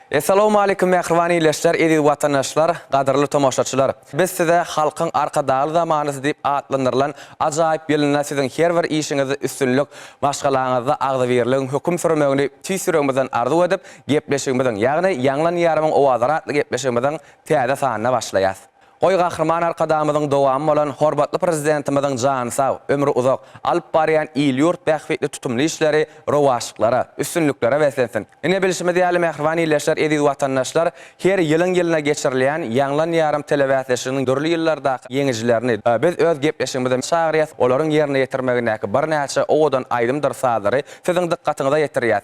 Assalamu alaykum mehribany ýeşler, ediz watandaşlar, gaderli tomoşaçylar. Biz size halkyň arka dağlı zamanysy diýip atlandyrylan ajaýyp ýylyna siziň her bir işiňizi üstünlük başgalaňyzda agdy beriliň höküm sürmegini tüýsüregimizden arzu edip gepleşigimizden, ýagny ýanglan ýarymyň owazaratly gepleşigimizden täze sanyna başlaýas. Goý gahrman arkadamyzyň dowamy bolan horbatly prezidentimiziň jany sag, ömrü uzak, alyp barýan ýurt bähwetli tutumly işleri, rowaşlyklara, üstünlüklere beslensin. Ine bilişimi diýäli mehribany ýeşler, ediz watandaşlar, her ýylyň geçirilýän ýanglan ýarym telewizýanynyň dörli ýyllarda ýeňijilerini biz öz gepleşigimizde çagyrýas, olaryň ýerine ýetirmegine bir näçe owadan aýdymdyr sadary siziň dikkatyňyza ýetirýär.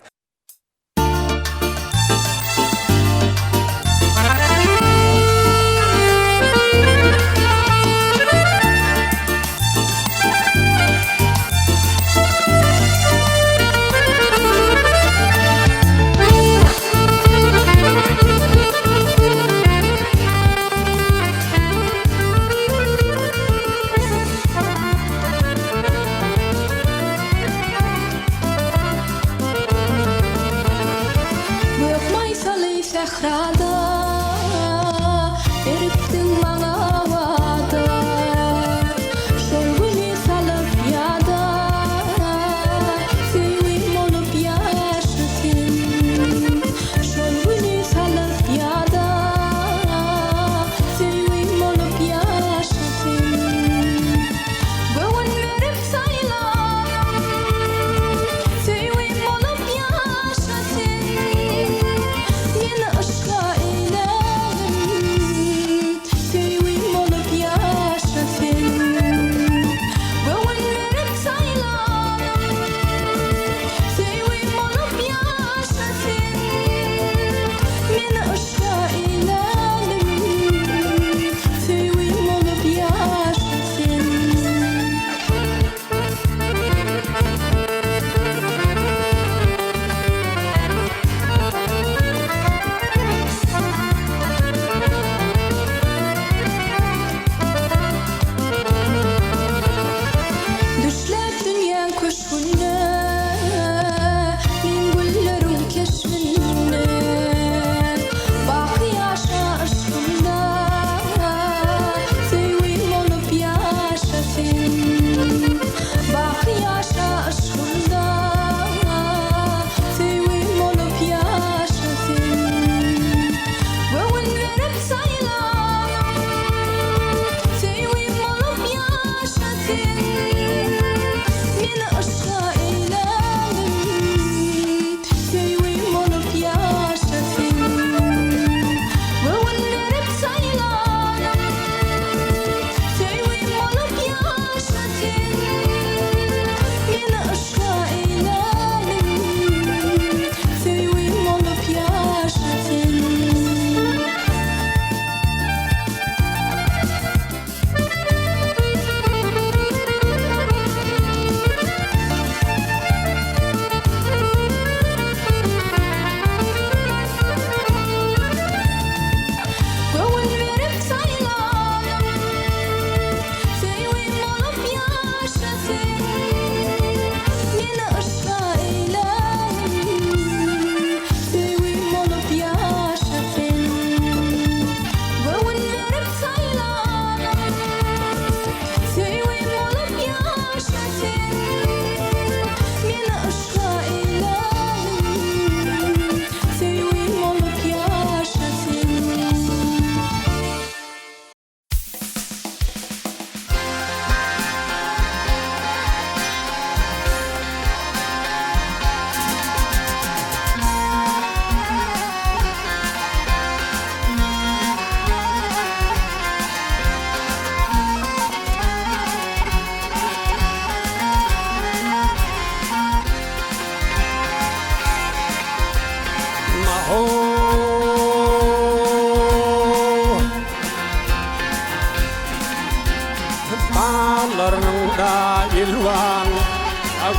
Bağlarında ilvan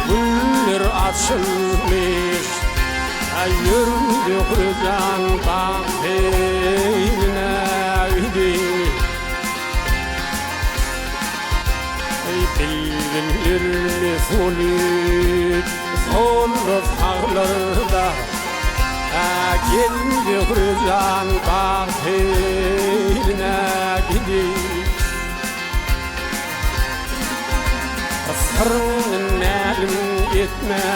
güller açılmış yürüdü kırgan bahine üdün bilginlerini solüt solur sağlarda Geldi hırcan bahirine gidip Sırrının məlum etmə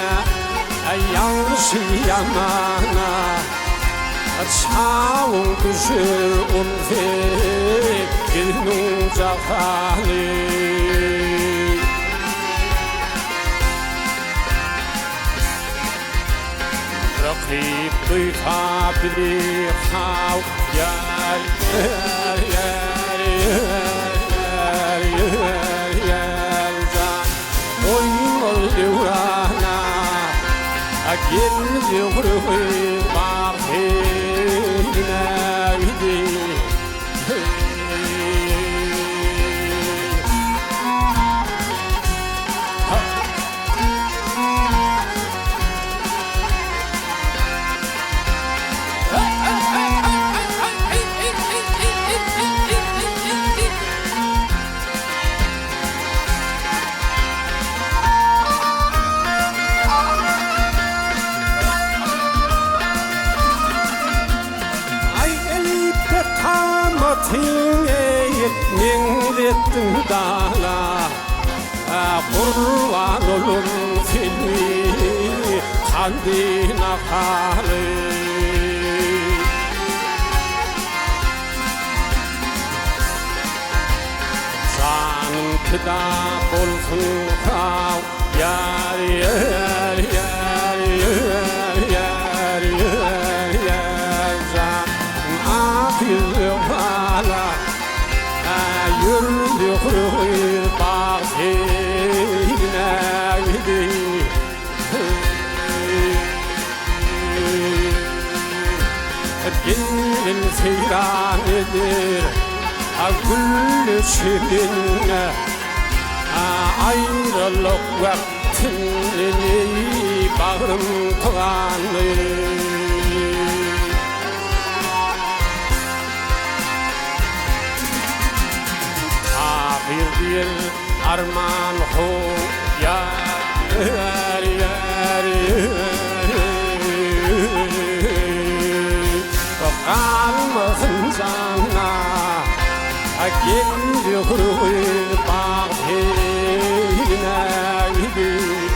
yanlışı yamana Çavun düşür unfek Gülnün cafali Rakip duyfa bili hav Yar, yar, yar, yar, yar, yar, yar Oyun devrana Geldi hırhır bahirine gidip Minglettin dağla Kurban olun filmi Kandina halı Canım kitap olsun kav Yar yar yar yar yar yar yar Canım akıllı hala Yürüdü hırhır bahirine gidip Gelin seyran edir Güllü şirinle Ayrılık vaktini Bağrım tıkanır Bir arman ho yar yar yar kalmasın sana geldi hırhır bahirine gidip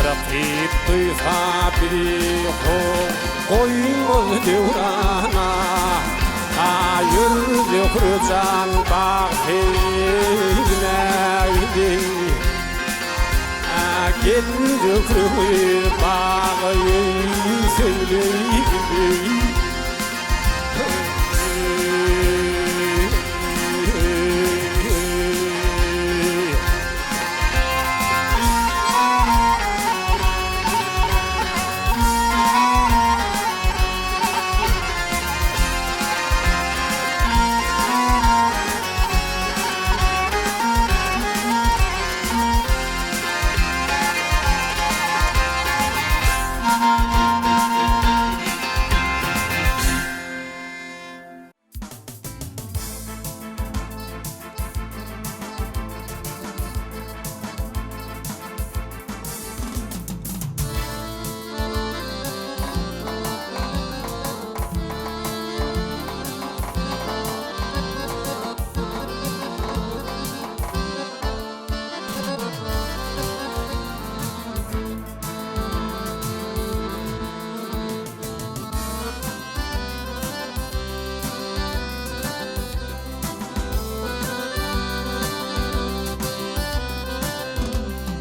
Rakip duysa biri koymaz devrana Yürüdü hırcan bahirine gidip Geldi hırhır bağı söyleyip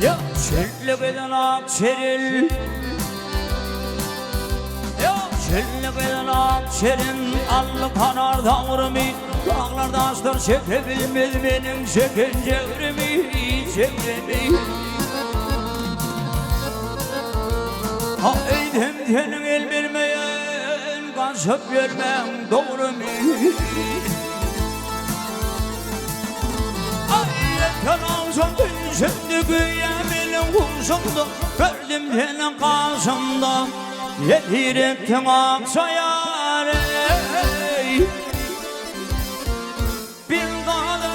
Ya çöllük eden akçeril Ya çöllük eden akçerin Allı kanar dağırımı Dağlar taşlar çekebilmez benim çekenceğrimi Çekemeyi Ha eydem tenin el vermeyen Kaçıp vermem doğru mu Ay yeter olsun şimdi güyemenin kumsunda gördüm senin karşımda yedir ettin Aksayar ey bir kadar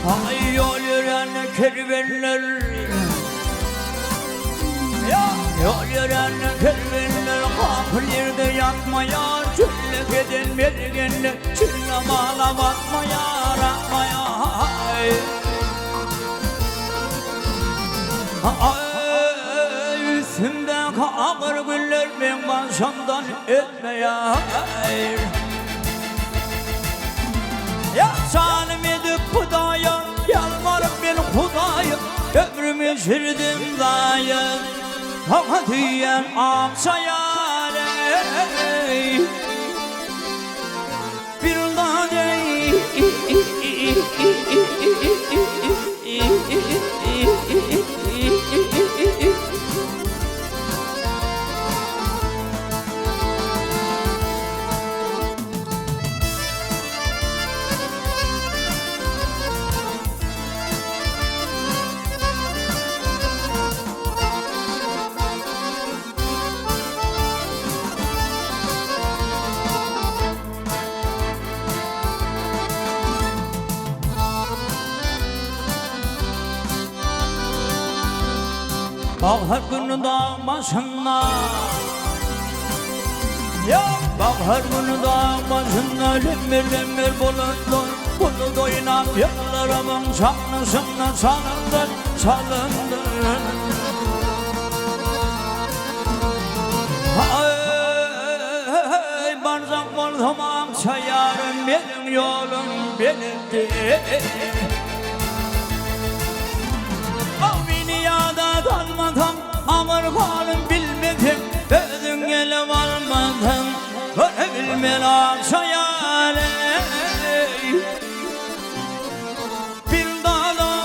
ay yol yürüyen kervanlar yol yürüyen kervanlar kapılarda yatmaya çölle giden mergenler çırlamala batmaya rakmaya ay üstümde ağır güller ben başımdan etmeye ya salim edip Hudaya yalvarıp ben Hudaya ömrümü sürdüm dayı hava diyen Aksayar ey bir dade bahar günü dağ başında ya bahar günü dağ başında lemir lemir bulutlar bulut oynap yıllarımın sahnasına salındır salındır ay barzak buldum Aksayar'ım benim yolum benimdi dünyada kalmadım ağır kalım bilmedim ödün gelip almadım görebilmeli Aksayar ey bir dağda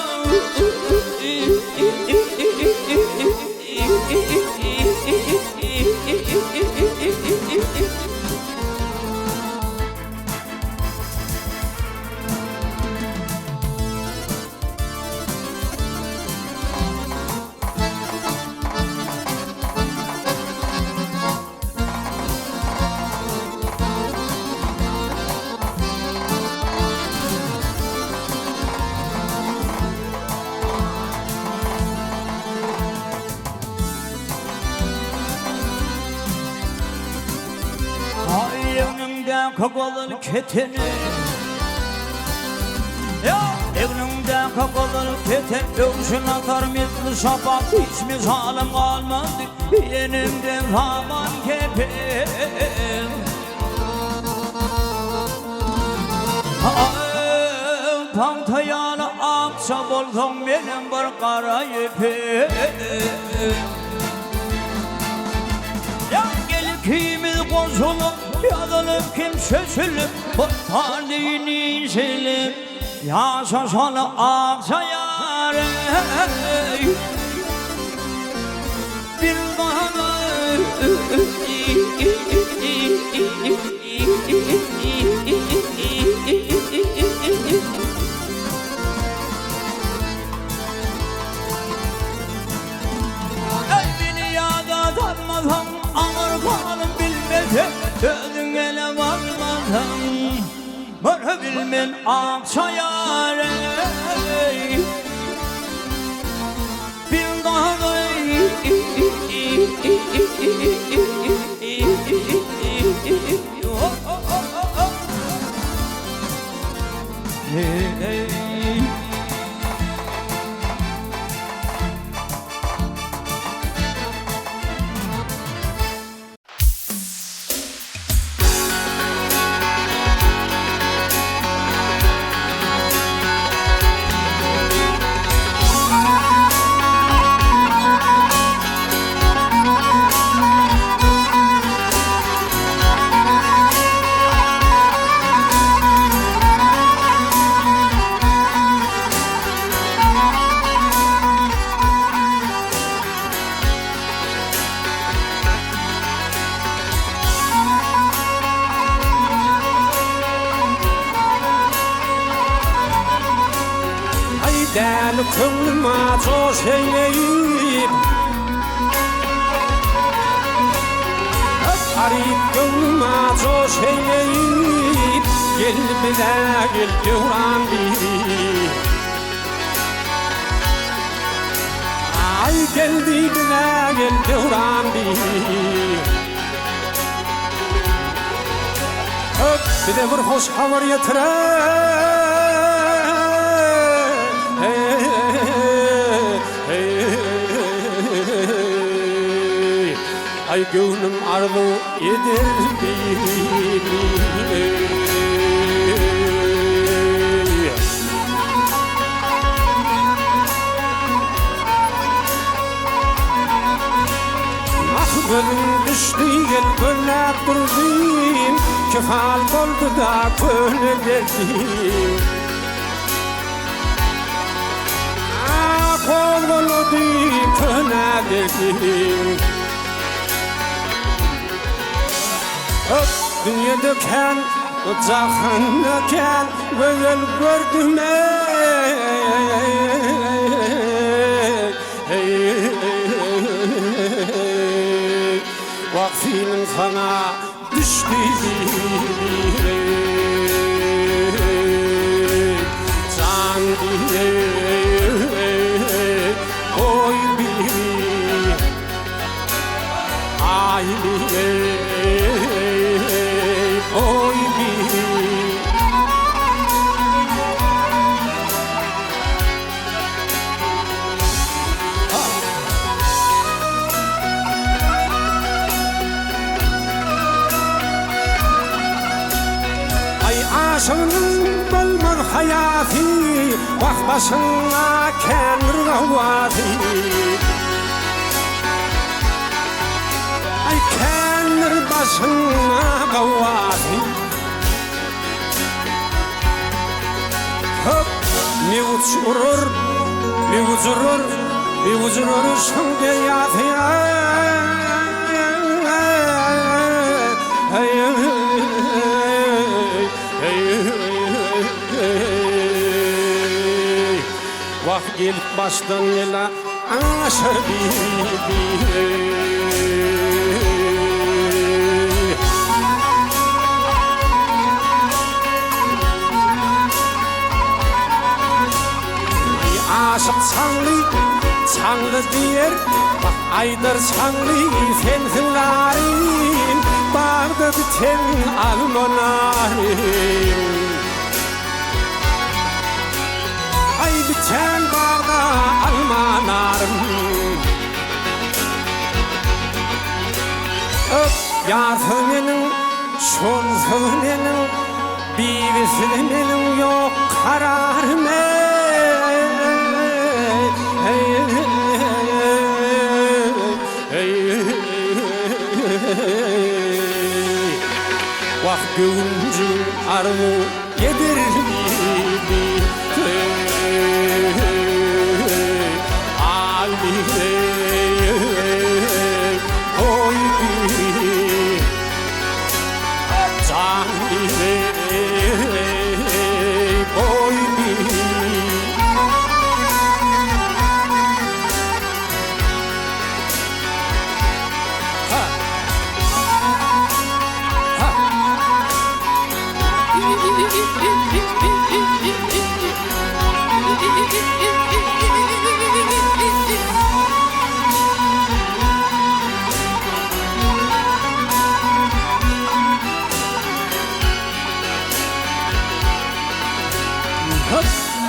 kakolun keteni ya evrimde kakolun keten dövüşün atar mitli şapat hiç misalim kalmadı yenimde zaman kepen tam tayalı aksa buldum benim bir kara ipi ya gelip kimiz kozulup yadılıp kim sözülüp Battalini selip yaşa salı Aksayar ey bir bana ey beni yada darmadan ağır kalım bilmedim ödün ele varmadan Mırhıbilmin Aksayar ey bir daha Del kılma coş eyleyip Arayıp kılma coş eyleyip Gel bize gel devran bir Ay geldi bize gel devran bir Bir de bir hoş haber yetirer Ay gönlüm arzu eder Ah gönlüm düştü gel gönlep durdum Kefal oldu da gönlüm derdim Ah kol oldu gönlep derdim Dünya döken, cahan döken Böyle gördüm Vakfinin sana düştü Can oy bir aile oy bir Ay aşığının bulmur hayatı Bak başına kendir gavati Ay kendir başına gavati Hop mi uçurur şimdi yatıya Vah gelip baştan yela aşır bir Aşık çanlı diyer Bak aydır çanlı sensin narin Bağda biten almonarin Ay biten bağda almanarım Öp yarfınenin şonfınenin Bivisinin yok kararım Vah güncün arzu yedir Ali oy bir can oy bir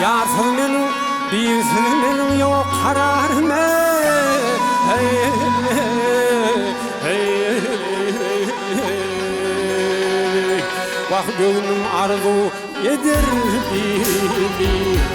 Yarfının bizinin yok kararım Vah gönlüm arzu eder bir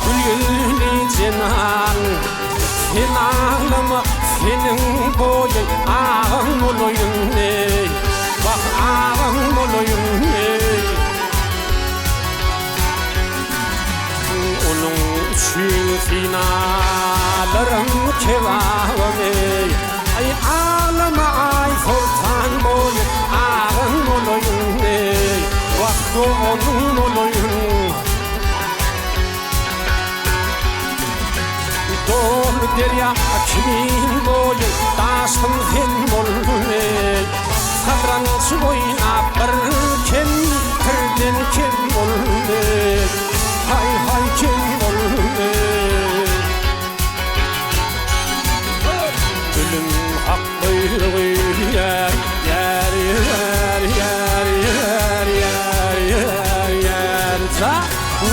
gülgünü cenan sen ağlama senin boyun ağın olayım ey bak ağın olayım ey onun için finalarım kevağım ey ay ağlama ay sultan boyun ağın olayım ey bak onun olayım Dol derya kimin boyun taştın hen bolun ey Satranç oynap birken kirden kim bolun ey Hay hay kim bolun ey Gülüm hak buyruğu yer yer yer yer yer yer yer yer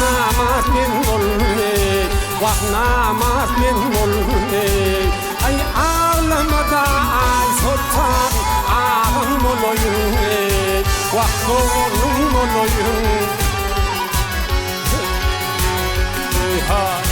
Namat min bolun ey Vah namat min bolun ey Ay ağlamada ay sultan ağın olayım ey Vah oğlum olayım Ey ha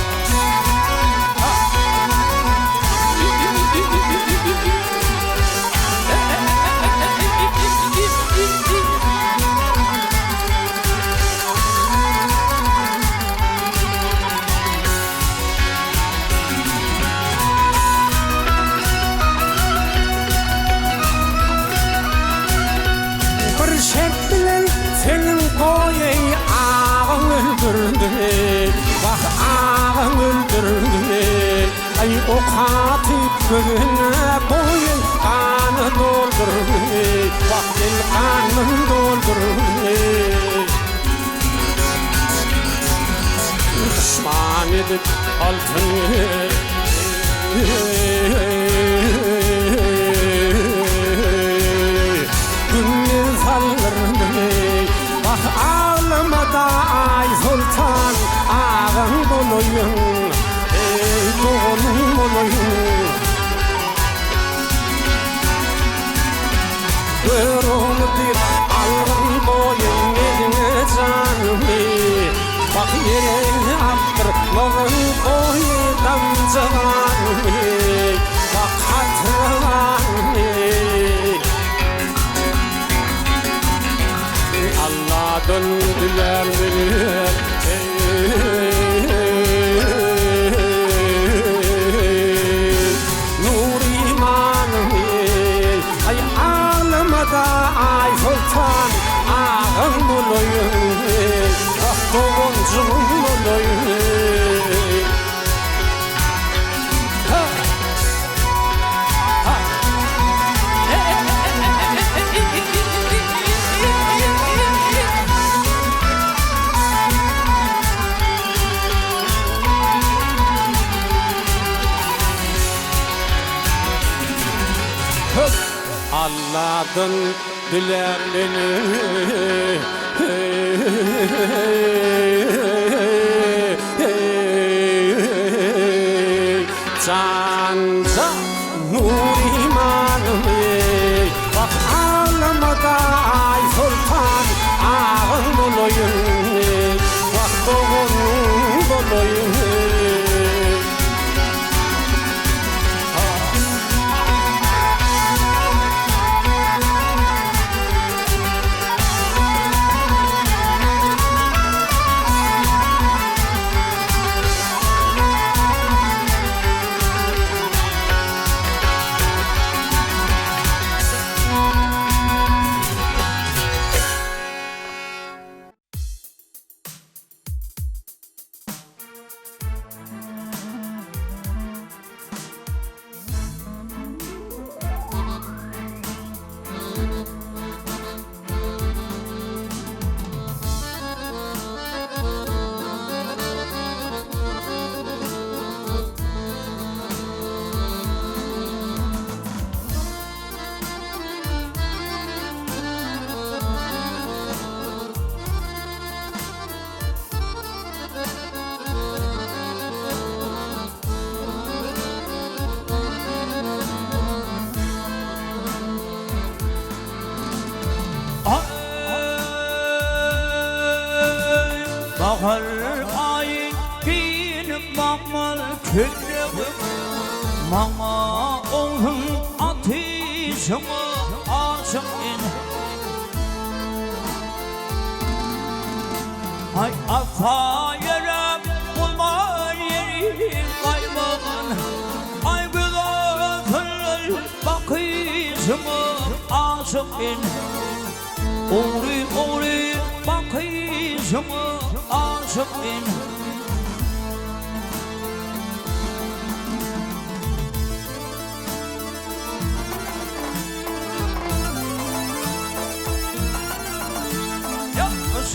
Senin boyun ağın öldürdün ey Bak ağın öldürdün ey Ay o katip gözüne boyun kanı doldurdun ey Bak el kanını doldurdun ey Düşman edip altın Günün sallarını ey Bak ağlamada ay sultan ağın bolayım Ey doğunum olayım Görünü bir algın boyun eline canım ey Bak yerini attır mağın boyu damcılan ey Bak hatırlan ey Allah döndüler beni Nur imanım ey Ay ağlamada ay sultan ağın olayım ey Ah doğuncum olayım ey Allah'tan diler beni Canca nur imanım ey Bak ağlamada ay sultan ağın olayım ey Bak doğunum olayım ey Bahar ayı bir Hürrevim Mama oğlum ateşimi aşıkın Ay afa yerem bulma yeri kaybolun Ay güzel bakışımı aşıkın Uğri uğri bakışımı aşıkın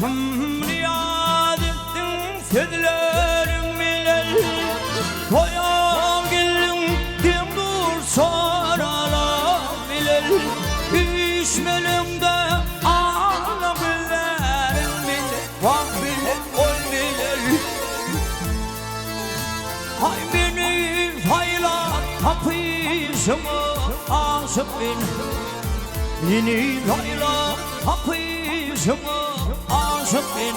Riyad ettin sözlerim bilen Koyan gelin dimdur soralar bilen İşmelimde ağla bilerim bilen Vak bilen ol bilen Hay beni fayla kapışımı aşık bin Beni fayla kapışımı aşık bin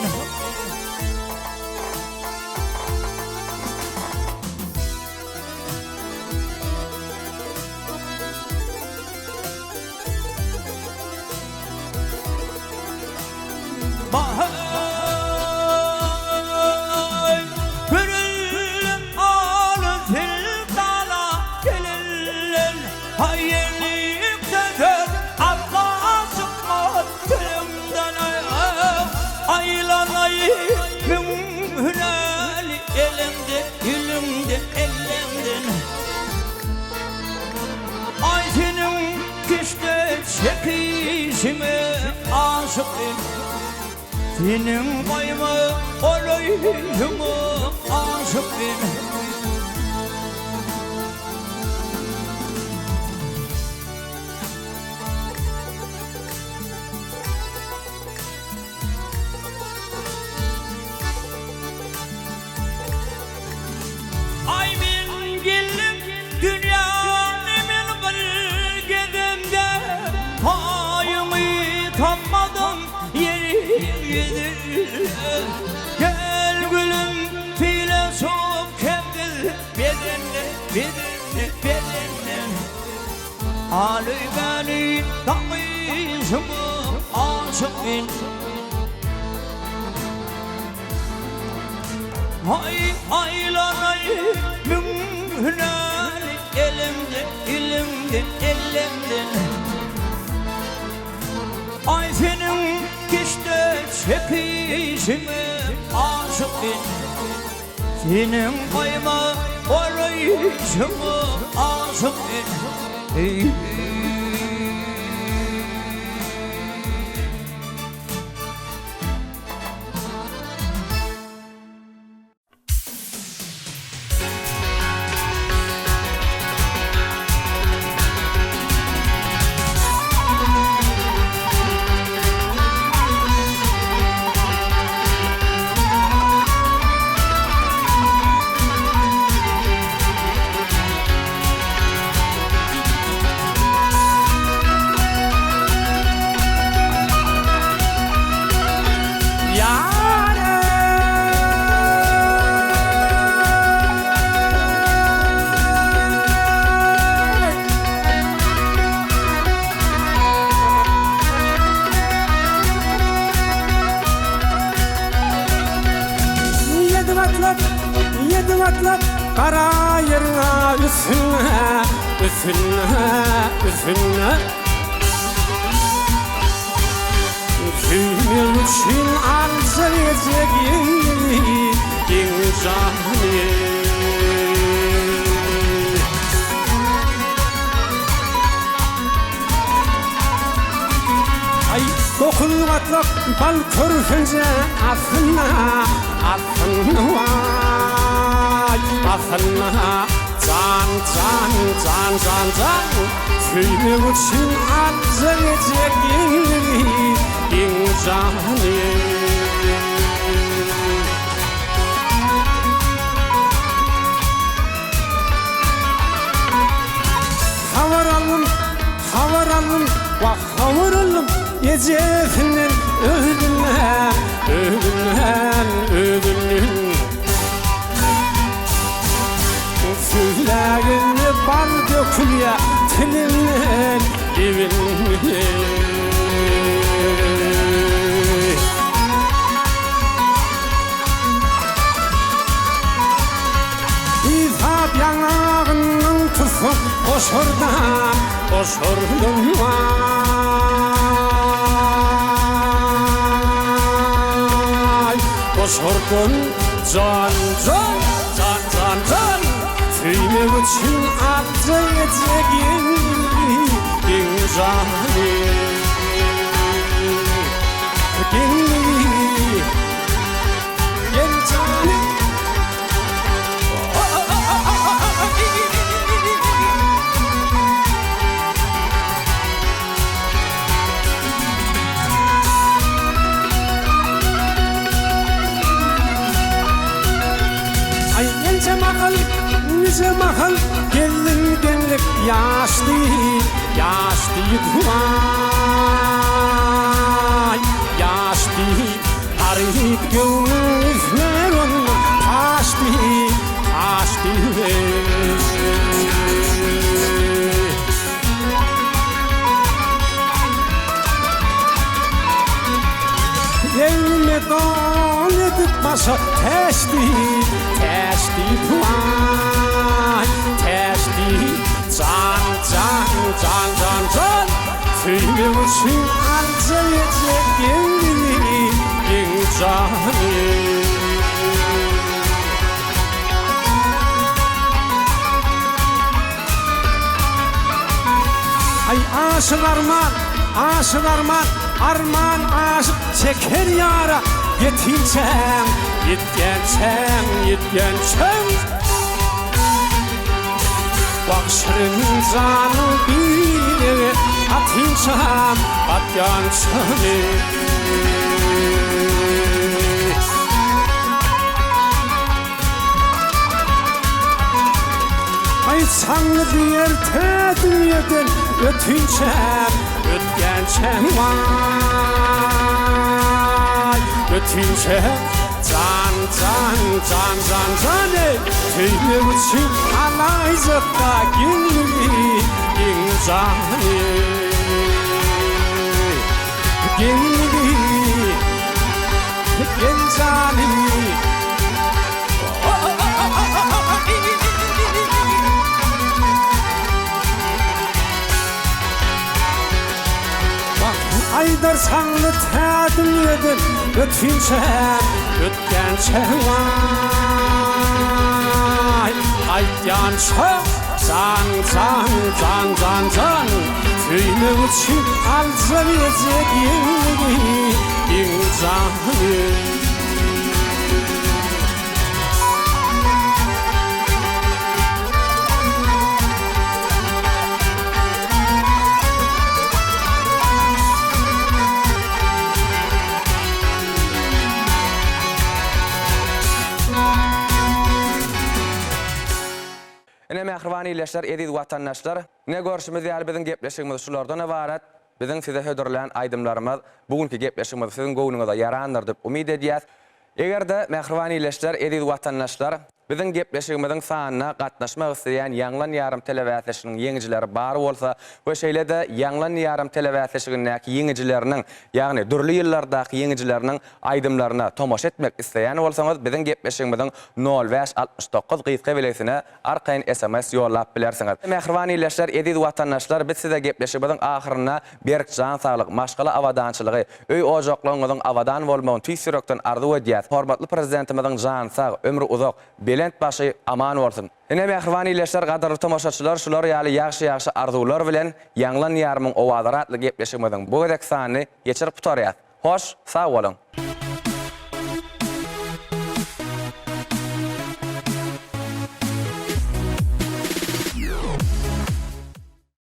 Bahar Gönüllüm ağlı fil dala gelirler Hayırlıkta gör Allah çıkmaz gülümden Aylanayı mümhüneli elimde Gülümde elimden Ay senin kişte çekişime aşıkım Senin bayımı olayımı aşık bin Ay min geldim dünyanın bölgedimde Payımı tapmadım yeridir Gel gülüm filosof kendil bedenle Ali beni takmışımı aşık bin Hay aylanayı mümhüneli elimde Ay senin kişte çekişime aşık bin Senin payıma arayışımı aşık bin Yedim atlap kara yerine üstüne Tüyüm için arz edeceğim canı Ay dokun atlap bal körfünce affına Affına can Tüyüm için arz edeceğim canı Havaralım, bak havaralım Yecefinden ödülen külya tilimden evinme. İzhab yanağının tusu koşurdan koşurdum vay. Koşurdun can can can can can tüymek için atı yetecek canı Nice mahal gelin genlik yaşlı vay yaşlı arayıp gönlüzler onun taşlı elime don edip başa teşli vay teşli can can can can can tüymek için anca yetecek canı ay aşık arman aşık çeker yara yetişen bakşırın canı bile atınçam atyançanı ay sanlı diğer dünyeden ötünçem vay ötünçem can tüymek için alaycakta canı Aydar sanlı tədim edin ötünçəm vay ayyançam can tüymek için alca verecek canı Ene mehribany ileşler, ediz watandaşlar. Ne görüşimiz ýaly biziň gepleşigimiz şulardan ibaret. Biziň size hödürlän aýdymlarymyz bugünkü gepleşigimiz siziň gowunuňyza ýarandyr dip umyd edýäs. Egerde mehribany ileşler, ediz watandaşlar, biziň gepleşigimiziň sanyna gatnaşmak isleýän Ýanglan ýarym telewäsleşiginiň ýeňijileri bar bolsa, bu şeýle-de Ýanglan ýarym telewäsleşiginiň ýeňijileriniň, ýagny dürli ýyllardaky ýeňijileriniň aýdymlaryna tomoş etmek isleýän bolsaňyz, biziň gepleşigimiziň 0569 gysga belesine arkaýyn SMS ýollap bilersiňiz. Mehribany ileşler, ediz watandaşlar, biz size gepleşigimiziň ahyryna berk jan saglyk, maşgala awadançylygy, öý ojaklaryňyzyň awadan bolmagyny tüýsürekden arzu edýär. Hormatly prezidentimiziň jan sag, ömrü uzak, belent başı aman bolsun. Ene mehribany ileşler, gadarly tomoşaçylar, şular ýaly ýaxşy arzuwlar bilen Ýanglan ýarymyň owazy ratly gepleşigimiziň bu gedek sanyny geçirip tutarýar. Hoş, sag bolun.